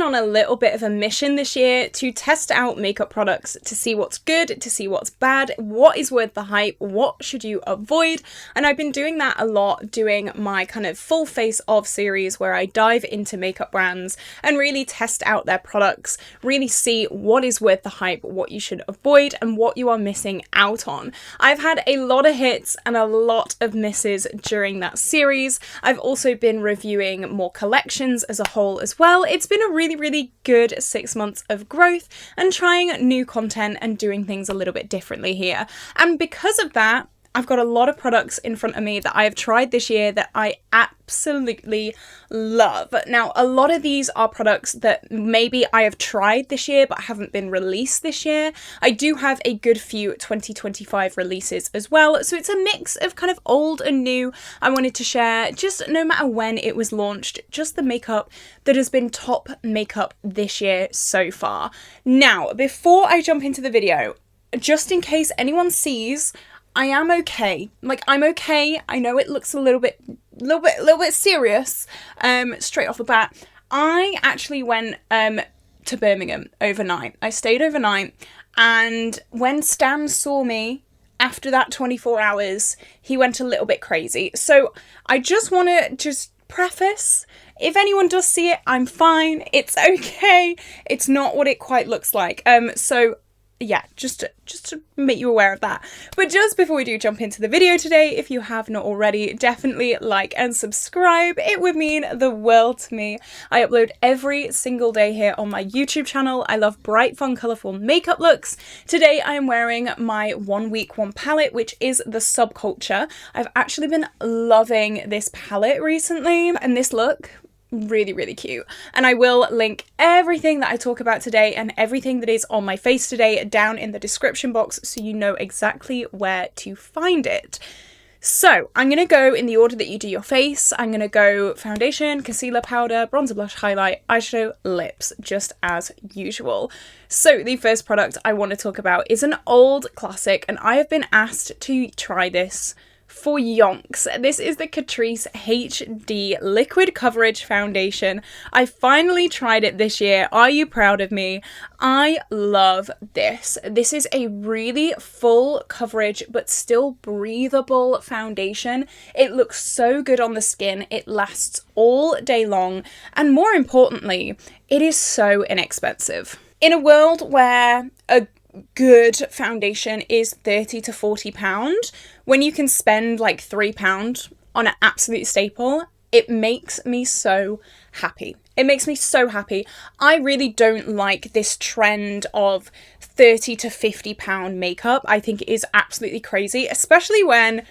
been on a little bit of a mission this year to test out makeup products, to see what's good, to see what's bad, what is worth the hype, what should you avoid, and I've been doing that a lot, doing my kind of full face of series where I dive into makeup brands and really test out their products, really see what is worth the hype, what you should avoid, and what you are missing out on. I've had a lot of hits and a lot of misses during that series. I've also been reviewing more collections as a whole as well. It's been a really good 6 months of growth and trying new content and doing things a little bit differently here. And because of that, I've got a lot of products in front of me that I have tried this year that I absolutely love. Now, a lot of these are products that maybe I have tried this year but haven't been released this year. I do have a good few 2025 releases as well, so it's a mix of kind of old and new. I wanted to share, just no matter when it was launched, just the makeup that has been top makeup this year so far. Now, before I jump into the video, just in case anyone sees, I am okay. Like, I'm okay. I know it looks a little bit serious, straight off the bat. I actually went to Birmingham overnight. I stayed overnight, and when Stan saw me after that 24 hours, he went a little bit crazy. So I just want to preface, if anyone does see it, I'm fine. It's okay. It's not what it quite looks like. So yeah, just to make you aware of that. But just before we do jump into the video today, if you have not already, definitely like and subscribe. It would mean the world to me. I upload every single day here on my YouTube channel. I love bright, fun, colourful makeup looks. Today I am wearing my 1 week 1 palette, which is the Subculture. I've actually been loving this palette recently, and this look, really cute. And I will link everything that I talk about today and everything that is on my face today down in the description box so you know exactly where to find it. So I'm going to go in the order that you do your face. I'm going to go foundation, concealer, powder, bronzer, blush, highlight, eyeshadow, lips, just as usual. So the first product I want to talk about is an old classic, and I have been asked to try this for yonks. This is the Catrice HD Liquid Coverage Foundation. I finally tried it this year. Are you proud of me? I love this. This is a really full coverage but still breathable foundation. It looks so good on the skin. It lasts all day long, and more importantly, it is so inexpensive. In a world where a good foundation is £30 to £40, when you can spend like £3 on an absolute staple, it makes me so happy. It makes me so happy. I really don't like this trend of £30 to £50 makeup. I think it is absolutely crazy, especially when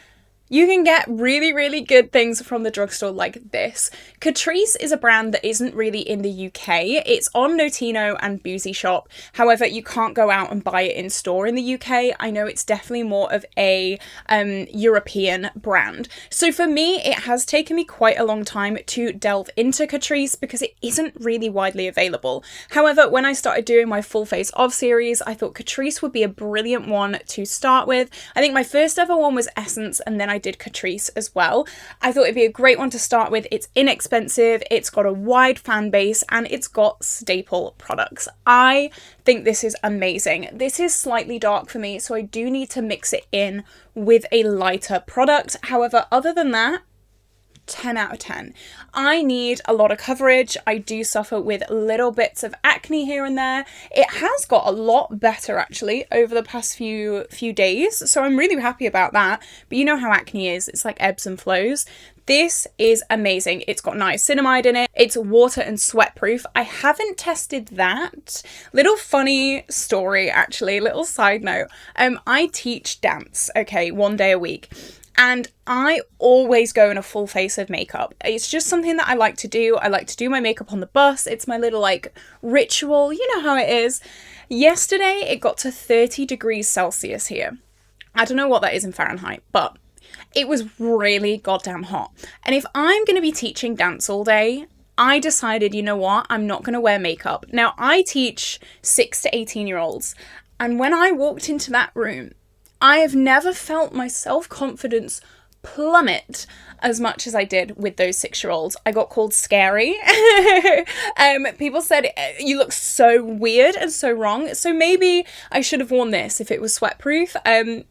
you can get really good things from the drugstore like this. Catrice is a brand that isn't really in the UK. It's on Notino and Boozy Shop. However, you can't go out and buy it in store in the UK. I know it's definitely more of a European brand. So for me, it has taken me quite a long time to delve into Catrice because it isn't really widely available. However, when I started doing my full face of series, I thought Catrice would be a brilliant one to start with. I think my first ever one was Essence, and then I did Catrice as well. I thought it'd be a great one to start with. It's inexpensive, it's got a wide fan base, and it's got staple products. I think this is amazing. This is slightly dark for me, so I do need to mix it in with a lighter product. However, other than that, 10 out of 10. I need a lot of coverage. I do suffer with little bits of acne here and there. It has got a lot better actually over the past few days, so I'm really happy about that. But you know how acne is, it's like ebbs and flows. This is amazing. It's got niacinamide in it. It's water and sweat proof. I haven't tested that. Little funny story actually, little side note. I teach dance, okay, 1 day a week. And I always go in a full face of makeup. It's just something that I like to do. I like to do my makeup on the bus. It's my little like ritual. You know how it is. Yesterday, it got to 30 degrees Celsius here. I don't know what that is in Fahrenheit, but it was really goddamn hot. And if I'm going to be teaching dance all day, I decided, you know what? I'm not going to wear makeup. Now, I teach 6 to 18-year-olds. And when I walked into that room, I have never felt my self-confidence plummet as much as I did with those 6-year-olds. I got called scary. People said, you look so weird and so wrong. So maybe I should have worn this if it was sweat-proof. Here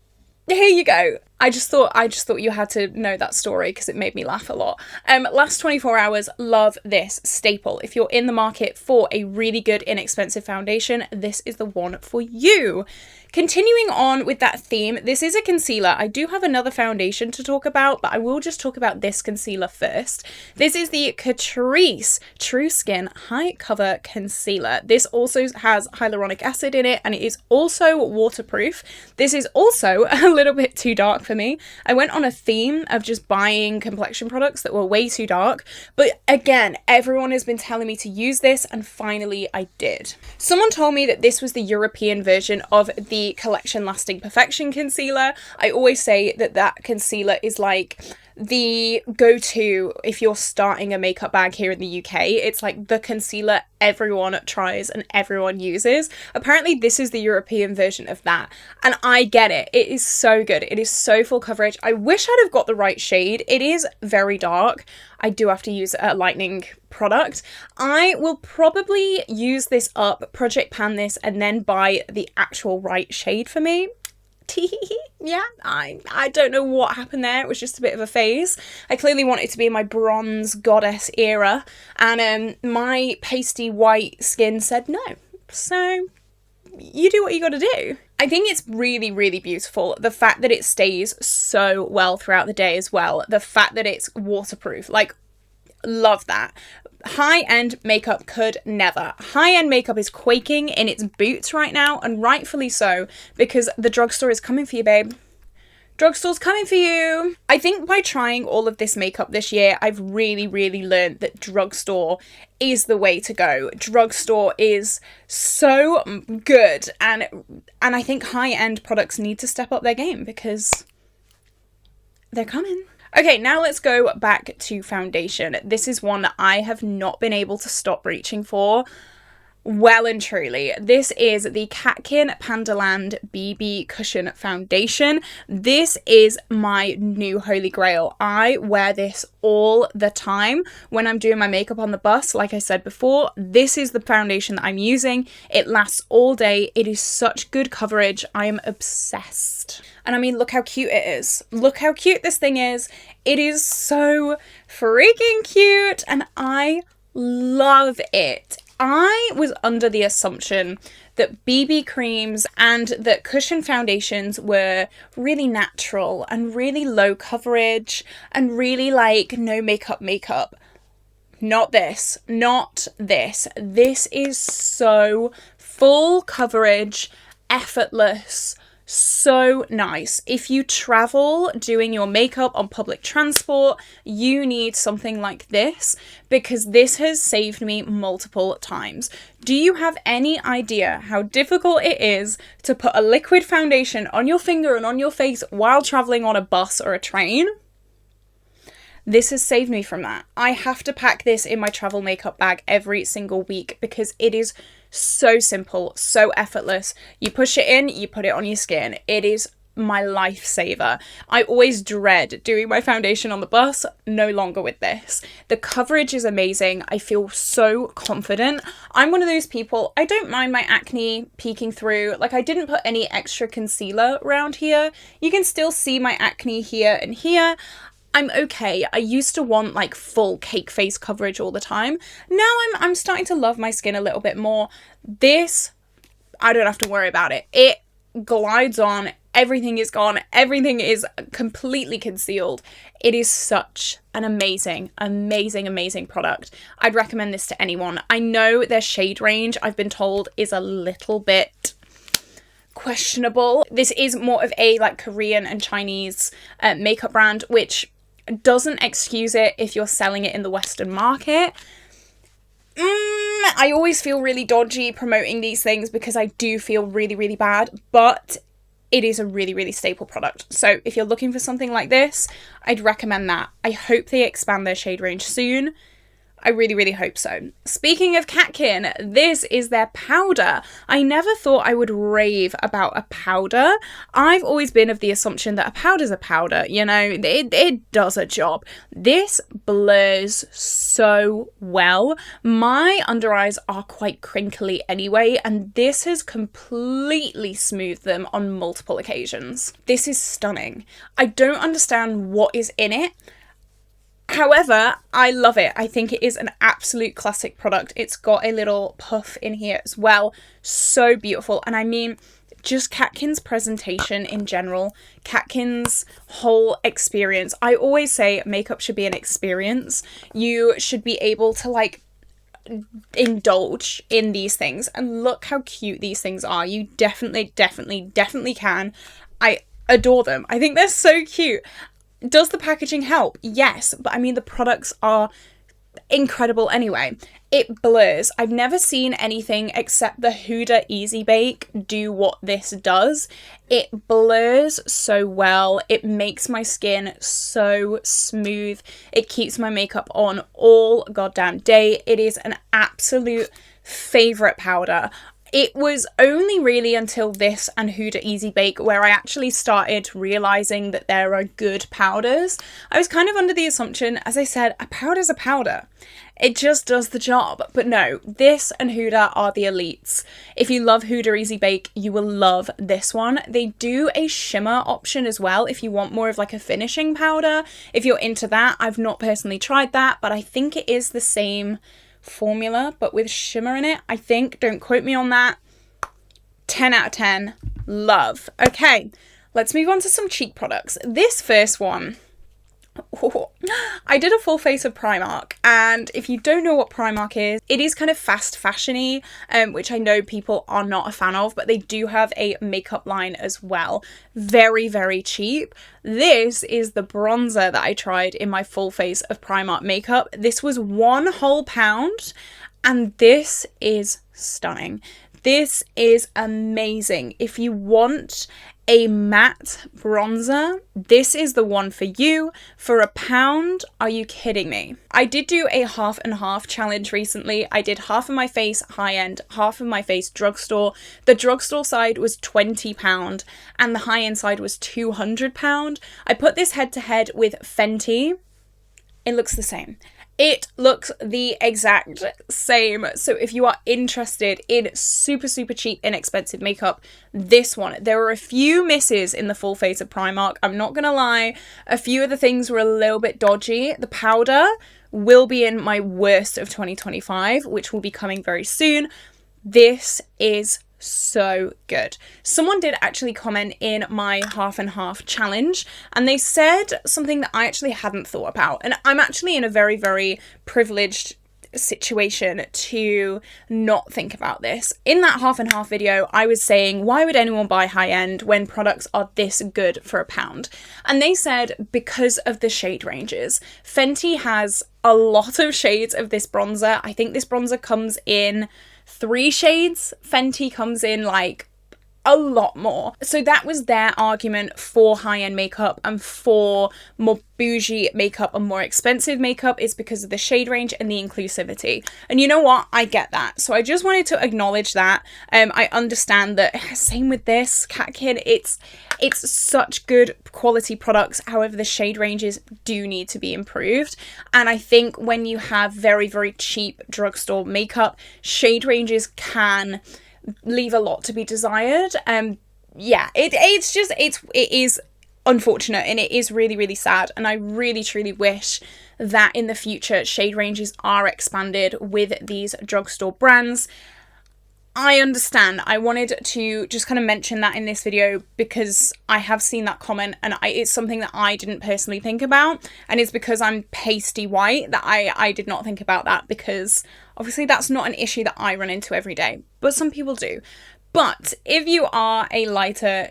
you go. I just thought you had to know that story because it made me laugh a lot. Last 24 hours, love this staple. If you're in the market for a really good, inexpensive foundation, this is the one for you. Continuing on with that theme, this is a concealer. I do have another foundation to talk about, but I will just talk about this concealer first. This is the Catrice True Skin High Cover Concealer. This also has hyaluronic acid in it, and it is also waterproof. This is also a little bit too dark for me. I went on a theme of just buying complexion products that were way too dark, but again, everyone has been telling me to use this, and finally I did. Someone told me that this was the European version of the Collection Lasting Perfection concealer. I always say that that concealer is like the go-to if you're starting a makeup bag here in the UK. It's like the concealer everyone tries and everyone uses. Apparently this is the European version of that, and I get it. It is so good. It is so full coverage. I wish I'd have got the right shade. It is very dark. I do have to use a lightening product. I will probably use this up, project pan this, and then buy the actual right shade for me. Yeah, I don't know what happened there. It was just a bit of a phase. I clearly wanted to be in my bronze goddess era, and my pasty white skin said no. So you do what you gotta do. I think it's really, really beautiful. The fact that it stays so well throughout the day as well. The fact that it's waterproof, like, love that. High-end makeup could never. High-end makeup is quaking in its boots right now, and rightfully so, because the drugstore is coming for you, babe. Drugstore's coming for you. I think by trying all of this makeup this year, I've really, really learned that drugstore is the way to go. Drugstore is so good, and I think high-end products need to step up their game because they're coming. Okay, now let's go back to foundation. This is one that I have not been able to stop reaching for. Well and truly, this is the Catkin Pandaland BB Cushion Foundation. This is my new holy grail. I wear this all the time when I'm doing my makeup on the bus. Like I said before, this is the foundation that I'm using. It lasts all day. It is such good coverage. I am obsessed. And I mean, look how cute it is. Look how cute this thing is. It is so freaking cute, and I love it. I was under the assumption that BB creams and that cushion foundations were really natural and really low coverage and really like no makeup. Not this. Not this. This is so full coverage, effortless, so nice. If you travel doing your makeup on public transport, you need something like this because this has saved me multiple times. Do you have any idea how difficult it is to put a liquid foundation on your finger and on your face while traveling on a bus or a train? This has saved me from that. I have to pack this in my travel makeup bag every single week because it is so simple, so effortless. You push it in, you put it on your skin. It is my lifesaver. I always dread doing my foundation on the bus, no longer with this. The coverage is amazing. I feel so confident. I'm one of those people, I don't mind my acne peeking through. Like, I didn't put any extra concealer around here. You can still see my acne here and here. I'm okay. I used to want like full cake face coverage all the time. Now I'm starting to love my skin a little bit more. This, I don't have to worry about it. It glides on. Everything is gone. Everything is completely concealed. It is such an amazing, amazing, amazing product. I'd recommend this to anyone. I know their shade range, I've been told, is a little bit questionable. This is more of a like Korean and Chinese makeup brand, which doesn't excuse it if you're selling it in the Western market. I always feel really dodgy promoting these things because I do feel really, really bad, but it is a really, really staple product. So if you're looking for something like this, I'd recommend that. I hope they expand their shade range soon. I really, really hope so. Speaking of Catkin, this is their powder. I never thought I would rave about a powder. I've always been of the assumption that a powder's a powder, you know, it does a job. This blurs so well. My under eyes are quite crinkly anyway, and this has completely smoothed them on multiple occasions. This is stunning. I don't understand what is in it. However, I love it. I think it is an absolute classic product. It's got a little puff in here as well. So beautiful. And I mean, just Catkin's presentation in general, Catkin's whole experience. I always say makeup should be an experience. You should be able to like indulge in these things. And look how cute these things are. You definitely can. I adore them. I think they're so cute. Does the packaging help? Yes, but I mean the products are incredible anyway. It blurs. I've never seen anything except the Huda Easy Bake do what this does. It blurs so well. It makes my skin so smooth. It keeps my makeup on all goddamn day. It is an absolute favourite powder. It was only really until this and Huda Easy Bake where I actually started realising that there are good powders. I was kind of under the assumption, as I said, a powder's a powder. It just does the job. But no, this and Huda are the elites. If you love Huda Easy Bake, you will love this one. They do a shimmer option as well if you want more of like a finishing powder. If you're into that, I've not personally tried that, but I think it is the same formula but with shimmer in it, I think. Don't quote me on that. 10 out of 10. Love. Okay, let's move on to some cheek products. This first one, I did a full face of Primark, and if you don't know what Primark is, it is kind of fast fashion-y, which I know people are not a fan of, but they do have a makeup line as well. Very, very cheap. This is the bronzer that I tried in my full face of Primark makeup. This was £1 whole pound, and this is stunning. This is amazing. If you want a matte bronzer, this is the one for you. For £1, are you kidding me? I did do a half and half challenge recently. I did half of my face high end, half of my face drugstore. The drugstore side was £20 and the high end side was £200. I put this head to head with Fenty. It looks the same. It looks the exact same. So if you are interested in super, super cheap, inexpensive makeup, this one. There were a few misses in the full face of Primark. I'm not going to lie. A few of the things were a little bit dodgy. The powder will be in my worst of 2025, which will be coming very soon. This is so good. Someone did actually comment in my half and half challenge, and they said something that I actually hadn't thought about, and I'm actually in a very, very privileged situation to not think about this. In that half and half video, I was saying, why would anyone buy high end when products are this good for £1? And they said because of the shade ranges. Fenty has a lot of shades of this bronzer. I think this bronzer comes in 3 shades. Fenty comes in like a lot more. So that was their argument for high-end makeup and for more bougie makeup and more expensive makeup, is because of the shade range and the inclusivity. And you know what? I get that. So I just wanted to acknowledge that. I understand that. Same with this Catkin. It's such good quality products. However, the shade ranges do need to be improved. And I think when you have very, very cheap drugstore makeup, shade ranges can leave a lot to be desired. Yeah, it is unfortunate, and it is really, really sad, and I really truly wish that in the future shade ranges are expanded with these drugstore brands. I understand. I wanted to just kind of mention that in this video because I have seen that comment, and it's something that I didn't personally think about, and it's because I'm pasty white that I did not think about that, because obviously that's not an issue that I run into every day, but some people do. But if you are a lighter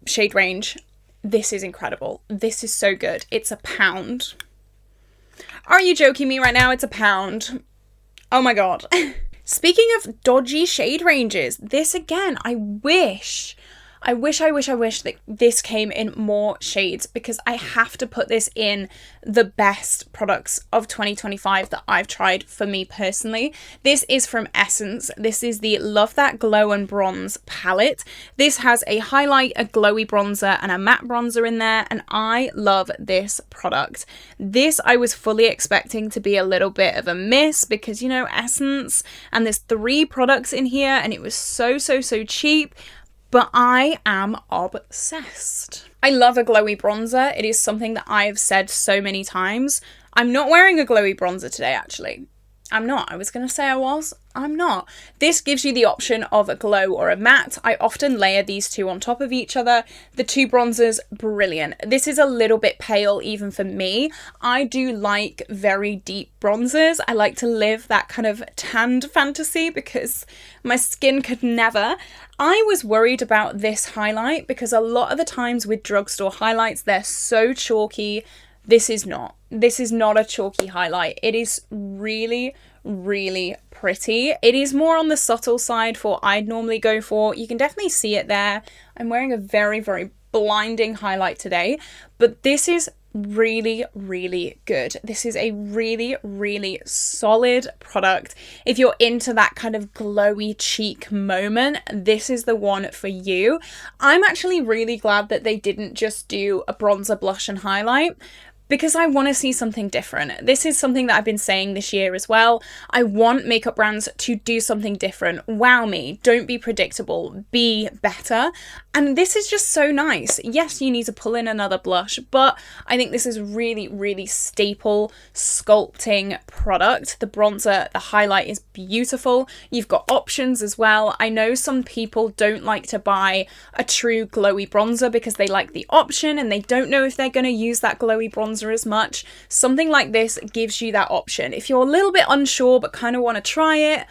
shade range, this is incredible. This is so good. It's £1. Are you joking me right now? It's £1. Oh my god. Speaking of dodgy shade ranges, this again, I wish I wish that this came in more shades, because I have to put this in the best products of 2025 that I've tried for me personally. This is from Essence. This is the Love That Glow and Bronze palette. This has a highlight, a glowy bronzer, and a matte bronzer in there, and I love this product. This I was fully expecting to be a little bit of a miss, because, you know, Essence, and there's 3 products in here, and it was so cheap. But I am obsessed. I love a glowy bronzer. It is something that I've said so many times. I'm not wearing a glowy bronzer today, actually. I'm not. I was going to say I was. I'm not. This gives you the option of a glow or a matte. I often layer these 2 on top of each other. The 2 bronzers, brilliant. This is a little bit pale even for me. I do like very deep bronzers. I like to live that kind of tanned fantasy because my skin could never. I was worried about this highlight because a lot of the times with drugstore highlights, they're so chalky. This is not. This is not a chalky highlight. It is really pretty. It is more on the subtle side for what I'd normally go for. You can definitely see it there. I'm wearing a very blinding highlight today, but this is really good. This is a really solid product. If you're into that kind of glowy cheek moment, this is the one for you. I'm actually really glad that they didn't just do a bronzer, blush and highlight, because I want to see something different. This is something that I've been saying this year as well. I want makeup brands to do something different. Wow me. Don't be predictable. Be better. And this is just so nice. Yes, you need to pull in another blush, but I think this is really staple sculpting product. The bronzer, the highlight is beautiful. You've got options as well. I know some people don't like to buy a true glowy bronzer because they like the option and they don't know if they're going to use that glowy bronzer as much. Something like this gives you that option. If you're a little bit unsure but kind of want to try it,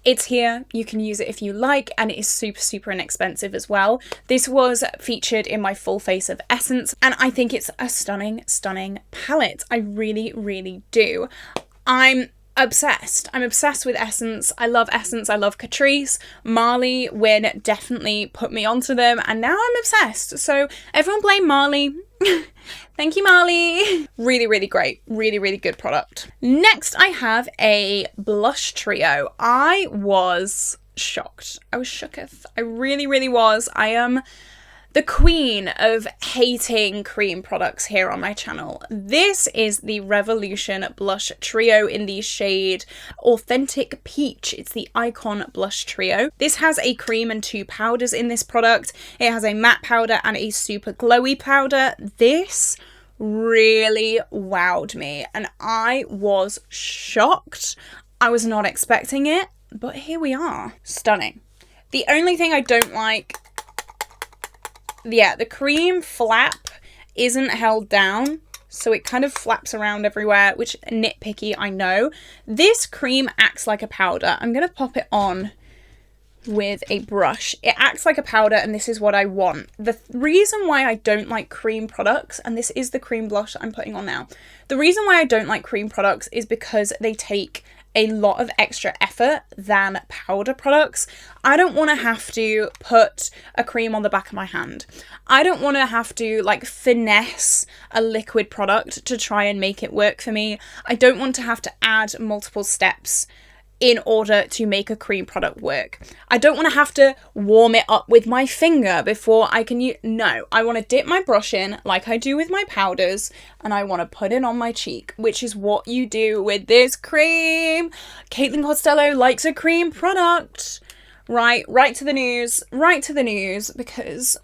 it's here. You can use it if you like, and it is super inexpensive as well. This was featured in my full face of Essence, and I think it's a stunning palette. I really do. I'm obsessed. I'm obsessed with Essence. I love Essence. I love Catrice. Marley Wynn definitely put me onto them, and now I'm obsessed. So everyone blame Marley. Thank you, Marley. Really great. Really good product. Next, I have a blush trio. I was shocked. I was shooketh. I really was. I am the queen of hating cream products here on my channel. This is the Revolution Blush Trio in the shade Authentic Peach. It's the Icon Blush Trio. This has a cream and 2 powders in this product. It has a matte powder and a super glowy powder. This really wowed me and I was shocked. I was not expecting it, but here we are. Stunning. The only thing I don't like, the cream flap isn't held down, so it kind of flaps around everywhere, which nitpicky, I know. This cream acts like a powder. I'm going to pop it on with a brush. It acts like a powder, and this is what I want. The reason why I don't like cream products, and this is the cream blush I'm putting on now, the reason why I don't like cream products is because they take a lot of extra effort than powder products. I don't want to have to put a cream on the back of my hand. I don't want to have to like finesse a liquid product to try and make it work for me. I don't want to have to add multiple steps in order to make a cream product work. I don't want to have to warm it up with my finger before I can use. No, I want to dip my brush in like I do with my powders, and I want to put it on my cheek, which is what you do with this cream. Caitlin Costello likes a cream product. Right to the news, because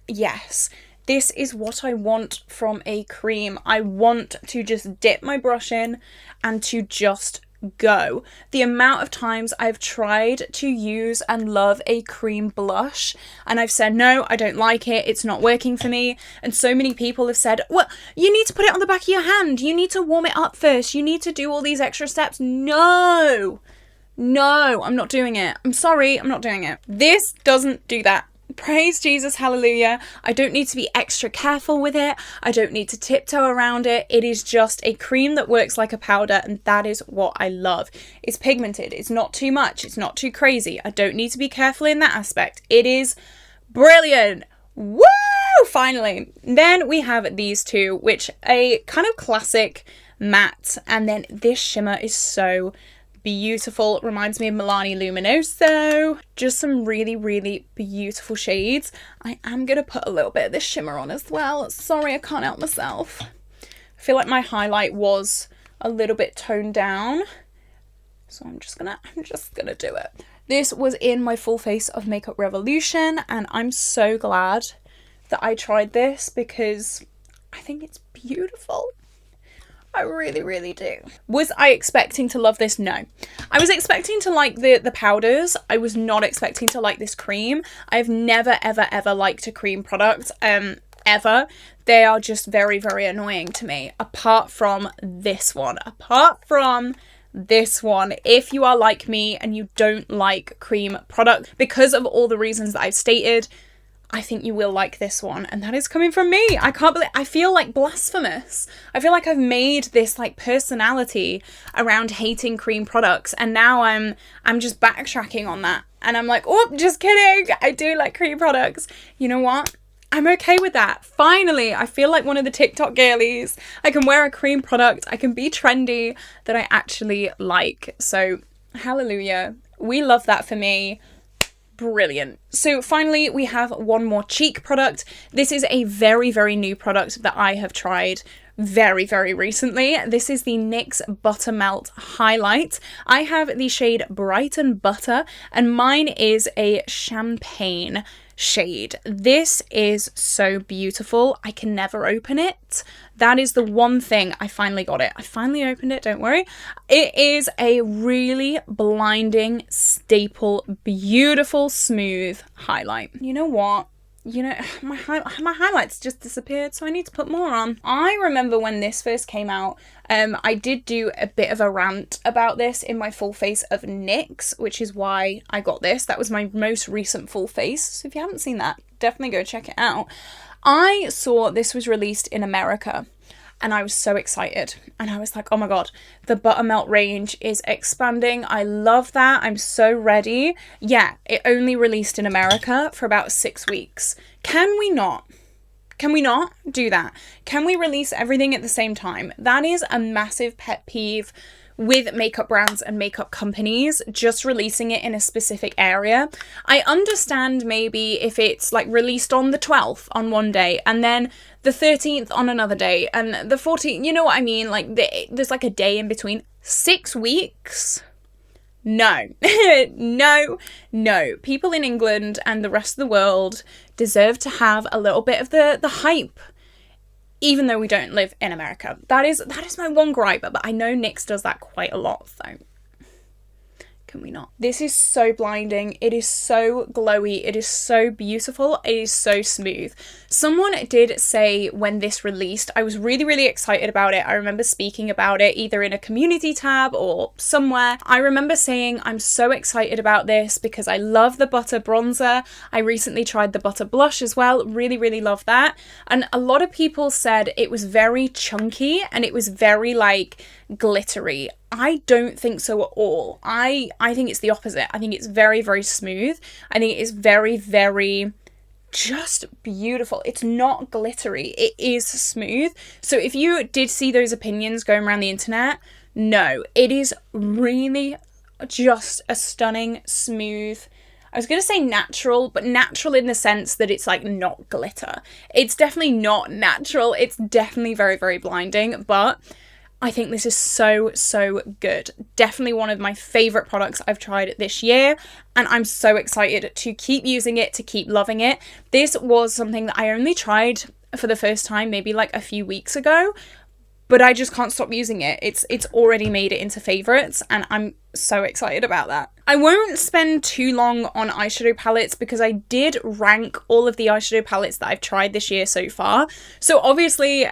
yes, this is what I want from a cream. I want to just dip my brush in and to just go. The amount of times I've tried to use and love a cream blush and I've said, no, I don't like it, it's not working for me. And so many people have said, well, you need to put it on the back of your hand, you need to warm it up first, you need to do all these extra steps. No, I'm not doing it. I'm sorry, I'm not doing it. This doesn't do that. Praise Jesus, hallelujah. I don't need to be extra careful with it. I don't need to tiptoe around it. It is just a cream that works like a powder, and that is what I love. It's pigmented. It's not too much. It's not too crazy. I don't need to be careful in that aspect. It is Brilliant. Woo! Finally. Then we have these two, which a kind of classic matte, and then this shimmer is so beautiful. It reminds me of Milani Luminoso. Just some really, really beautiful shades. I am going to put a little bit of this shimmer on as well. Sorry, I can't help myself. I feel like my highlight was a little bit toned down. So I'm just gonna do it. This was in my full face of Makeup Revolution, and I'm so glad that I tried this because I think it's beautiful. I really, really do. Was I expecting to love this? No. I was expecting to like the powders. I was not expecting to like this cream. I've never, ever, ever liked a cream product, ever. They are just very, very annoying to me. Apart from this one. If you are like me and you don't like cream product, because of all the reasons that I've stated, I think you will like this one, and that is coming from me. I can't believe, I feel like blasphemous. I feel like I've made this like personality around hating cream products, and now I'm just backtracking on that, and I'm like, oh, just kidding. I do like cream products. You know what? I'm okay with that. Finally, I feel like one of the TikTok girlies. I can wear a cream product. I can be trendy that I actually like. So, hallelujah. We love that for me. Brilliant. So finally, we have one more cheek product. This is a very, very new product that I have tried very, very recently. This is the NYX Butter Melt Highlight. I have the shade Brighten Butter, and mine is a champagne shade. This is so beautiful. I can never open it. That is the one thing. I finally got it. I finally opened it, don't worry. It is a really blinding, staple, beautiful, smooth highlight. You know what? You know, my highlights just disappeared, so I need to put more on. I remember when this first came out, I did do a bit of a rant about this in my full face of NYX, which is why I got this. That was my most recent full face, so if you haven't seen that, definitely go check it out. I saw this was released in America, and I was so excited, and I was like, oh my god, the Buttermelt range is expanding. I love that. I'm so ready. Yeah, it only released in America for about 6 weeks. Can we not do that? Can we release everything at the same time? That is a massive pet peeve with makeup brands and makeup companies, just releasing it in a specific area. I understand maybe if it's like released on the 12th on one day and then the 13th on another day and the 14th, you know what I mean? Like there's like a day in between. 6 weeks? No. No. People in England and the rest of the world deserve to have a little bit of the hype, even though we don't live in America. That is my one gripe, but I know NYX does that quite a lot, so can we not? This is so blinding. It is so glowy. It is so beautiful. It is so smooth. Someone did say when this released, I was really, really excited about it. I remember speaking about it either in a community tab or somewhere. I remember saying, I'm so excited about this because I love the Butter Bronzer. I recently tried the Butter Blush as well. Really, really love that. And a lot of people said it was very chunky and it was very like glittery. I don't think so at all. I think it's the opposite. I think it's very, very smooth. I think it is very, very just beautiful. It's not glittery. It is smooth. So if you did see those opinions going around the internet, no, it is really just a stunning, smooth, I was going to say natural, but natural in the sense that it's like not glitter. It's definitely not natural. It's definitely very, very blinding, but I think this is so, so good. Definitely one of my favourite products I've tried this year, and I'm so excited to keep using it, to keep loving it. This was something that I only tried for the first time maybe like a few weeks ago, but I just can't stop using it. It's already made it into favourites, and I'm so excited about that. I won't spend too long on eyeshadow palettes because I did rank all of the eyeshadow palettes that I've tried this year so far. So obviously,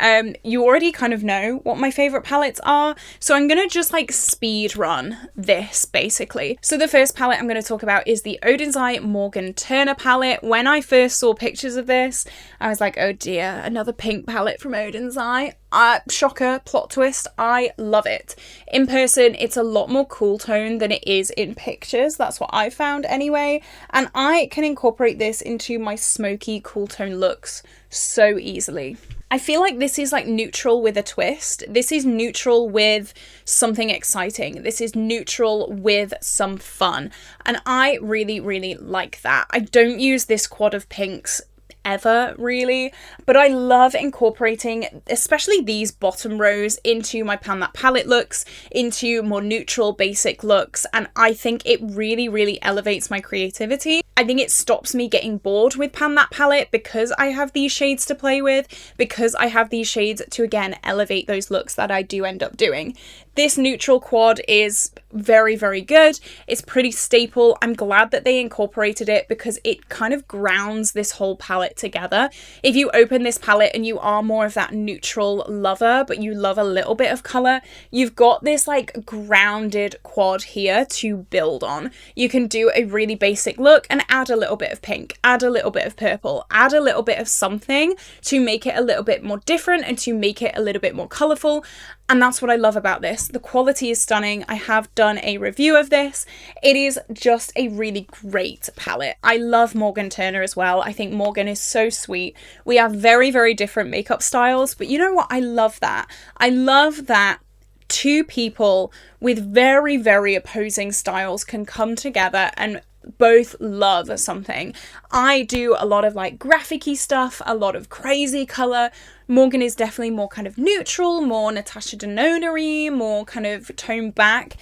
you already kind of know what my favourite palettes are. So I'm going to just like speed run this basically. So the first palette I'm going to talk about is the Odens Morgan Turner palette. When I first saw pictures of this, I was like, oh dear, another pink palette from Odens Shocker, plot twist, I love it. In person, it's a lot more cool tone tone than it is in pictures. That's what I found anyway. And I can incorporate this into my smoky cool tone looks so easily. I feel like this is like neutral with a twist. This is neutral with something exciting. This is neutral with some fun. And I really, really like that. I don't use this quad of pinks ever really, but I love incorporating especially these bottom rows into my Pan That palette looks, into more neutral basic looks, and I think it really, really elevates my creativity. I think it stops me getting bored with Pan That palette because I have these shades to play with, because I have these shades to again elevate those looks that I do end up doing. This neutral quad is very, very good. It's pretty staple. I'm glad that they incorporated it because it kind of grounds this whole palette together. If you open this palette and you are more of that neutral lover, but you love a little bit of color, you've got this like grounded quad here to build on. You can do a really basic look and add a little bit of pink, add a little bit of purple, add a little bit of something to make it a little bit more different and to make it a little bit more colorful. And that's what I love about this. The quality is stunning. I have done a review of this. It is just a really great palette. I love Morgan Turner as well. I think Morgan is so sweet. We have very, very different makeup styles, but you know what? I love that. I love that two people with very, very opposing styles can come together and both love something. I do a lot of like graphic-y stuff, a lot of crazy color. Morgan is definitely more kind of neutral, more Natasha Denona-y, more kind of toned back.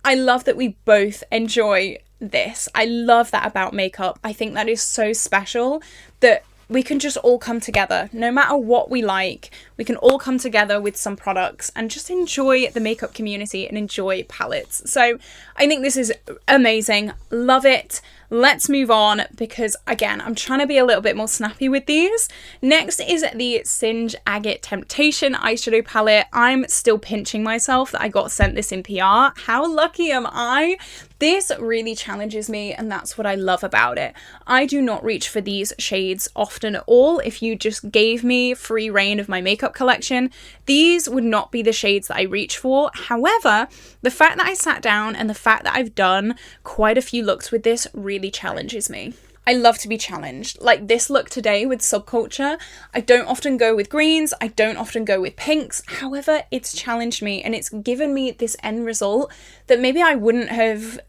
I love that we both enjoy this. I love that about makeup. I think that is so special that we can just all come together. No matter what we like, we can all come together with some products and just enjoy the makeup community and enjoy palettes. So I think this is amazing. Love it. Let's move on because, again, I'm trying to be a little bit more snappy with these. Next is the Singe Agate Temptation eyeshadow palette. I'm still pinching myself that I got sent this in PR. How lucky am I? This really challenges me, and that's what I love about it. I do not reach for these shades often at all. If you just gave me free reign of my makeup collection, these would not be the shades that I reach for. However, the fact that I sat down and the fact that I've done quite a few looks with this really challenges me. I love to be challenged. Like this look today with Subculture, I don't often go with greens, I don't often go with pinks. However, it's challenged me and it's given me this end result that maybe I wouldn't have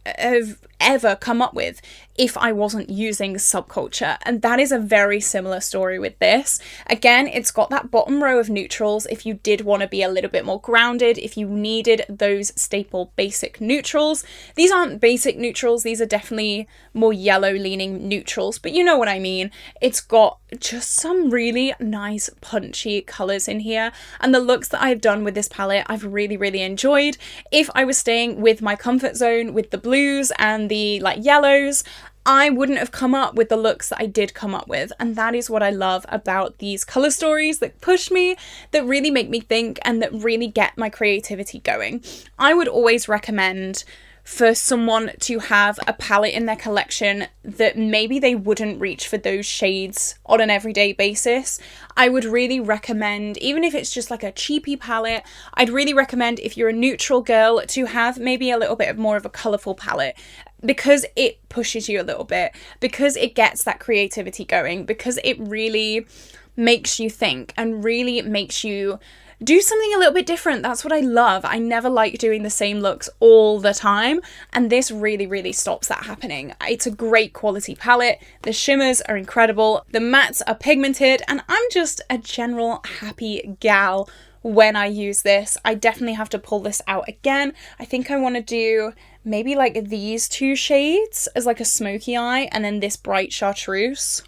ever come up with if I wasn't using Subculture. And that is a very similar story with this. Again, it's got that bottom row of neutrals if you did want to be a little bit more grounded, if you needed those staple basic neutrals. These aren't basic neutrals, these are definitely more yellow leaning neutrals, but you know what I mean. It's got just some really nice punchy colours in here, and the looks that I've done with this palette I've really, really enjoyed. If I was staying with my comfort zone with the blues and the like yellows, I wouldn't have come up with the looks that I did come up with, and that is what I love about these colour stories that push me, that really make me think, and that really get my creativity going. I would always recommend for someone to have a palette in their collection that maybe they wouldn't reach for those shades on an everyday basis. I would really recommend, even if it's just like a cheapy palette, I'd really recommend if you're a neutral girl to have maybe a little bit more of a colourful palette, because it pushes you a little bit, because it gets that creativity going, because it really makes you think and really makes you do something a little bit different. That's what I love. I never like doing the same looks all the time, and this really, really stops that happening. It's a great quality palette. The shimmers are incredible. The mattes are pigmented, and I'm just a general happy gal when I use this. I definitely have to pull this out again. I think I want to do maybe like these two shades as like a smoky eye, and then this bright chartreuse.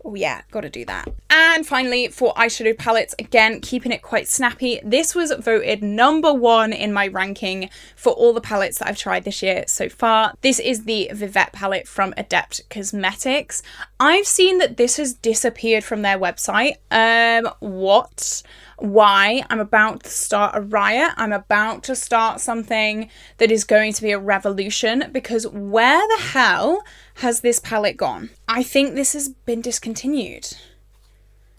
Oh yeah, gotta do that. And finally, for eyeshadow palettes, again, keeping it quite snappy. This was voted #1 in my ranking for all the palettes that I've tried this year so far. This is the Vivette palette from Adept Cosmetics. I've seen that this has disappeared from their website. What? Why? I'm about to start a riot. I'm about to start something that is going to be a revolution, because where the hell has this palette gone? I think this has been discontinued,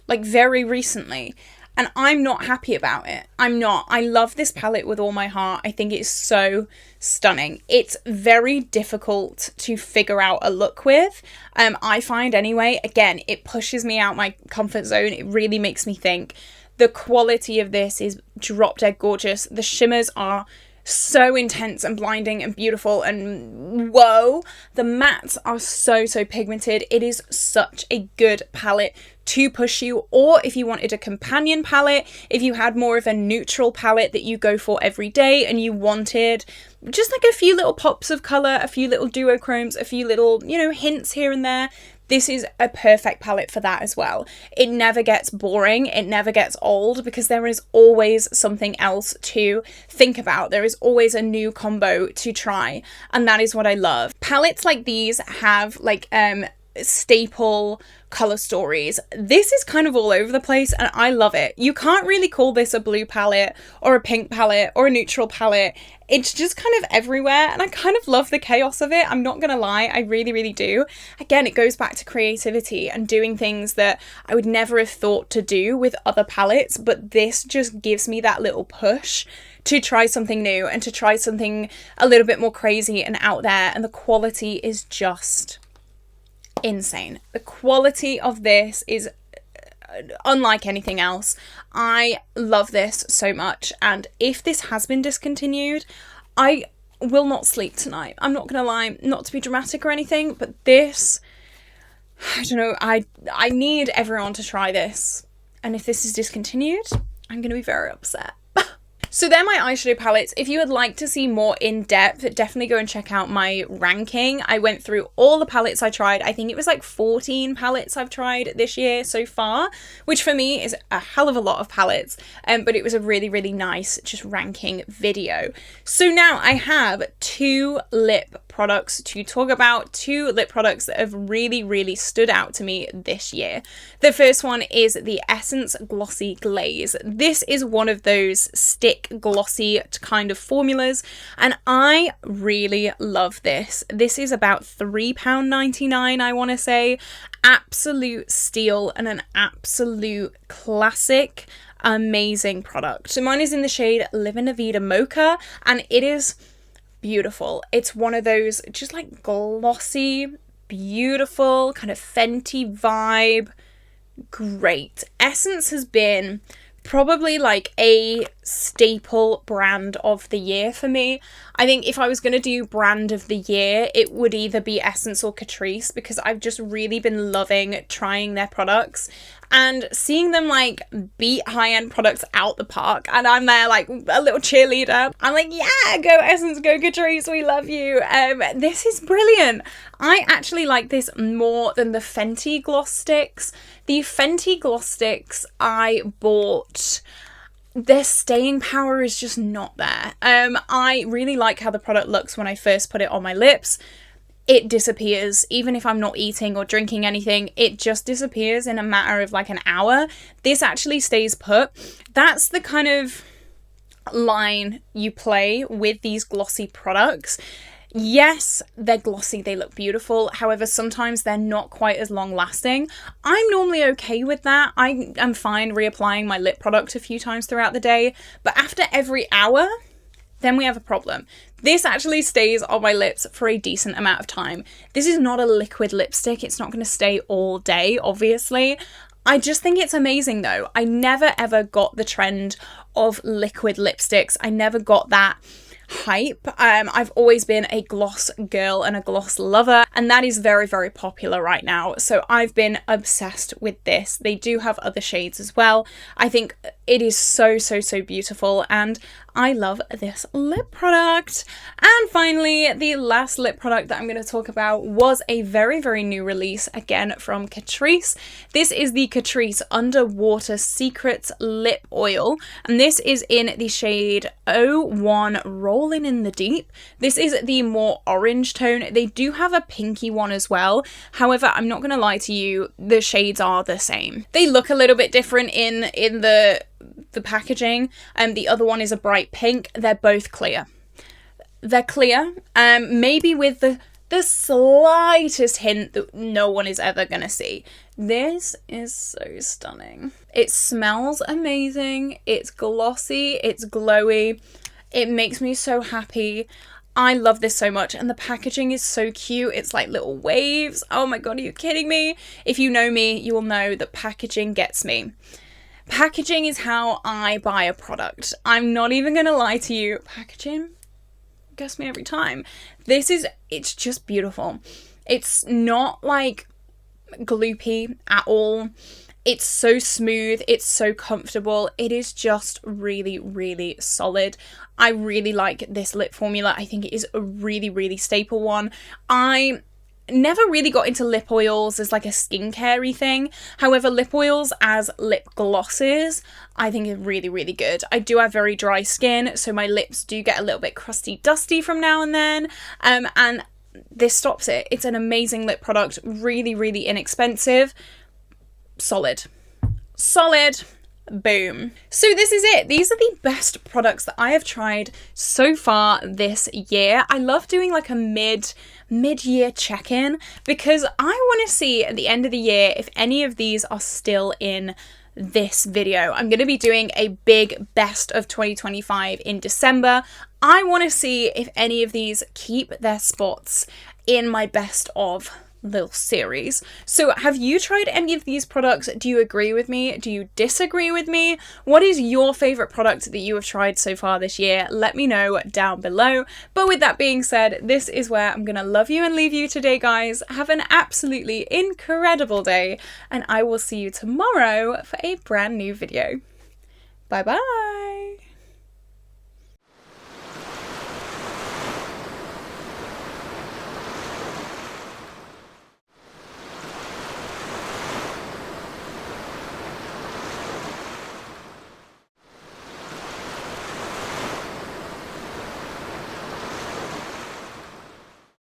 like very recently. And I'm not happy about it. I'm not. I love this palette with all my heart. I think it's so stunning. It's very difficult to figure out a look with. I find anyway, again, it pushes me out my comfort zone. It really makes me think. The quality of this is drop dead gorgeous. The shimmers are so intense and blinding and beautiful, and whoa, the mattes are so pigmented. It is such a good palette to push you, or if you wanted a companion palette, if you had more of a neutral palette that you go for every day and you wanted just like a few little pops of colour, a few little duochromes, a few little, you know, hints here and there, this is a perfect palette for that as well. It never gets boring, it never gets old, because there is always something else to think about. There is always a new combo to try, and that is what I love. Palettes like these have like staple color stories. This is kind of all over the place and I love it. You can't really call this a blue palette or a pink palette or a neutral palette. It's just kind of everywhere, and I kind of love the chaos of it. I'm not gonna lie, I really do. Again, it goes back to creativity and doing things that I would never have thought to do with other palettes, but this just gives me that little push to try something new and to try something a little bit more crazy and out there, and the quality is just insane. The quality of this is unlike anything else. I love this so much, and if this has been discontinued, I will not sleep tonight. I'm not gonna lie, not to be dramatic or anything, but this, I don't know, I need everyone to try this, and if this is discontinued, I'm gonna be very upset. So they're my eyeshadow palettes. If you would like to see more in depth, definitely go and check out my ranking. I went through all the palettes I tried. I think it was like 14 palettes I've tried this year so far, which for me is a hell of a lot of palettes. But it was a really nice just ranking video. So now I have 2 lip products to talk about, 2 lip products that have really stood out to me this year. The first one is the Essence Glossy Glaze. This is one of those stick glossy kind of formulas, and I really love this. This is about £3.99, I want to say. Absolute steal and an absolute classic, amazing product. So mine is in the shade Livin' La Vida Mocha, and it is beautiful. It's one of those just like glossy, beautiful kind of Fenty vibe. Great. Essence has been probably like a staple brand of the year for me. I think if I was going to do brand of the year, it would either be Essence or Catrice, because I've just really been loving trying their products and seeing them like beat high-end products out the park, and I'm there like a little cheerleader. I'm like, yeah, go Essence, go Catrice, we love you. This is brilliant. I actually like this more than the Fenty gloss sticks. The Fenty gloss sticks I bought, their staying power is just not there. I really like how the product looks when I first put it on my lips. It disappears. Even if I'm not eating or drinking anything, it just disappears in a matter of like an hour. This actually stays put. That's the kind of line you play with these glossy products. Yes, they're glossy, they look beautiful. However, sometimes they're not quite as long lasting. I'm normally okay with that. I am fine reapplying my lip product a few times throughout the day, but after every hour, then we have a problem. This actually stays on my lips for a decent amount of time. This is not a liquid lipstick. It's not going to stay all day, obviously. I just think it's amazing though. I never ever got the trend of liquid lipsticks. I never got that hype. I've always been a gloss girl and a gloss lover, and that is very popular right now. So I've been obsessed with this. They do have other shades as well. I think it is so beautiful, and I love this lip product. And finally, the last lip product that I'm going to talk about was a very new release, again from Catrice. This is the Catrice Underwater Secrets Lip Oil, and this is in the shade 01 Rolling in the Deep. This is the more orange tone. They do have a pinky one as well. However, I'm not going to lie to you, the shades are the same. They look a little bit different in the packaging. The other one is a bright pink. They're both clear. They're clear, maybe with the slightest hint that no one is ever gonna see. This is so stunning. It smells amazing, it's glossy, it's glowy, it makes me so happy. I love this so much, and the packaging is so cute. It's like little waves. Oh my god, are you kidding me? If you know me, you will know that packaging gets me. Packaging is how I buy a product. I'm not even gonna lie to you. Packaging gets me every time. It's just beautiful. It's not like gloopy at all. It's so smooth, it's so comfortable. It is just really, really solid. I really like this lip formula. I think it is a really, really staple one. I never really got into lip oils as like a skincare-y thing. However, lip oils as lip glosses, I think is really, really good. I do have very dry skin, so my lips do get a little bit crusty, dusty from now and then. And this stops it. It's an amazing lip product, really, really inexpensive. Solid. Boom. So this is it. These are the best products that I have tried so far this year. I love doing like a mid-year check-in because I want to see at the end of the year if any of these are still in this video. I'm going to be doing a big best of 2025 in December. I want to see if any of these keep their spots in my best of little series. So have you tried any of these products? Do you agree with me? Do you disagree with me? What is your favorite product that you have tried so far this year? Let me know down below. But with that being said, this is where I'm gonna love you and leave you today, guys. Have an absolutely incredible day, and I will see you tomorrow for a brand new video. Bye bye.